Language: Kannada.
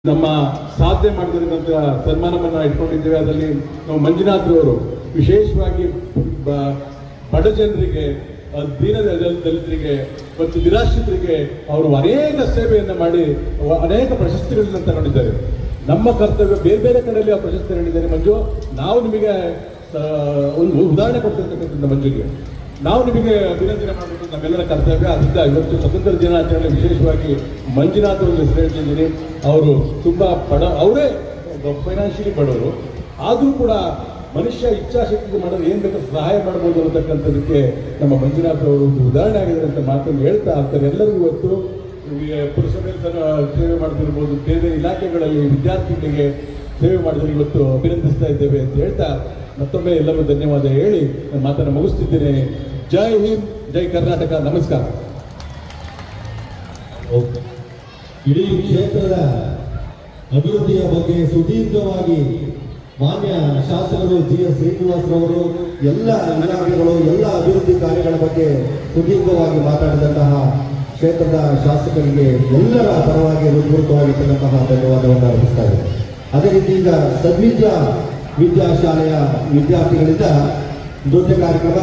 ನಮ್ಮ ಸಾಧನೆ ಮಾಡಿದಂಥ ಸನ್ಮಾನವನ್ನು ಇಟ್ಕೊಂಡಿದ್ದೇವೆ. ಅದರಲ್ಲಿ ನಾವು ಮಂಜುನಾಥ್ ಅವರು ವಿಶೇಷವಾಗಿ ಬಡ ಜನರಿಗೆ, ದೀನ ದಲಿತರಿಗೆ ಮತ್ತು ನಿರಾಶ್ರಿತರಿಗೆ ಅವರು ಅನೇಕ ಸೇವೆಯನ್ನು ಮಾಡಿ ಅನೇಕ ಪ್ರಶಸ್ತಿಗಳನ್ನು ತಗೊಂಡಿದ್ದಾರೆ. ನಮ್ಮ ಕರ್ತವ್ಯ ಬೇರೆ ಬೇರೆ ಕಡೆಯಲ್ಲಿ ಆ ಪ್ರಶಸ್ತಿ ನೀಡಿದ್ದಾರೆ. ಮಂಜು, ನಾವು ನಿಮಗೆ ಒಂದು ಉದಾಹರಣೆ ಕೊಡ್ತಿರ್ತಕ್ಕಂಥ ಮಂಜುಗೆ ನಾವು ನಿಮಗೆ ಅಭಿನಂದನೆ ಮಾಡಬೇಕು, ನಮ್ಮೆಲ್ಲರ ಕರ್ತವ್ಯ. ಅದರಿಂದ ಇವತ್ತು ಸ್ವತಂತ್ರ ದಿನಾಚರಣೆ ವಿಶೇಷವಾಗಿ ಮಂಜುನಾಥ್ ಒಂದು ಹೆಸರು ಹೇಳ್ತಿದ್ದೀನಿ. ಅವರು ತುಂಬ ಅವರೇ ಫೈನಾನ್ಷಿಯಲಿ ಬಡವರು, ಆದರೂ ಕೂಡ ಮನುಷ್ಯ ಇಚ್ಛಾಶಕ್ತಿ ಮಾಡೋದು ಏನು ಬೇಕಾದ್ರೂ ಸಹಾಯ ಮಾಡ್ಬೋದು ಅನ್ನತಕ್ಕಂಥದಕ್ಕೆ ನಮ್ಮ ಮಂಜುನಾಥ್ ಅವರು ಒಂದು ಉದಾಹರಣೆ ಆಗಿದ್ದಾರೆ ಅಂತ ಮಾತನ್ನು ಹೇಳ್ತಾ ಆಗ್ತಾರೆ. ಎಲ್ಲರಿಗೂ ಇವತ್ತು ಪುರಸಭೆಯಲ್ಲಿ ಸೇವೆ ಮಾಡ್ತಿರ್ಬೋದು, ಬೇರೆ ಇಲಾಖೆಗಳಲ್ಲಿ ವಿದ್ಯಾರ್ಥಿಗಳಿಗೆ ಸೇವೆ ಮಾಡಿದ್ರೆ ಇವತ್ತು ಅಭಿನಂದಿಸ್ತಾ ಇದ್ದೇವೆ ಅಂತ ಹೇಳ್ತಾ ಮತ್ತೊಮ್ಮೆ ಎಲ್ಲರೂ ಧನ್ಯವಾದ ಹೇಳಿ ನಾನು ಮಾತನ್ನು ಮುಗಿಸ್ತಿದ್ದೇನೆ. ಜೈ ಹಿಂದ್, ಜೈ ಕರ್ನಾಟಕ, ನಮಸ್ಕಾರ. ಇಡೀ ಕ್ಷೇತ್ರದ ಅಭಿವೃದ್ಧಿಯ ಬಗ್ಗೆ ಸುದೀರ್ಘವಾಗಿ ಮಾನ್ಯ ಶಾಸಕರು GS ಶ್ರೀನಿವಾಸರವರು ಎಲ್ಲ ಇಲಾಖೆಗಳು ಎಲ್ಲ ಅಭಿವೃದ್ಧಿ ಕಾರ್ಯಗಳ ಬಗ್ಗೆ ಸುದೀರ್ಘವಾಗಿ ಮಾತಾಡಿದಂತಹ ಕ್ಷೇತ್ರದ ಶಾಸಕರಿಗೆ ಎಲ್ಲರ ಪರವಾಗಿ ಹೃತ್ಪೂರ್ವಕವಾಗಿರ್ತಕ್ಕಂತಹ ಧನ್ಯವಾದವನ್ನು ಅರ್ಪಿಸ್ತಾ ಇದೆ. ಅದೇ ರೀತಿ ಈಗ ಸದ್ವಿದ್ಯಾ ವಿದ್ಯಾಶಾಲೆಯ ವಿದ್ಯಾರ್ಥಿಗಳಿಂದ ನೃತ್ಯ ಕಾರ್ಯಕ್ರಮ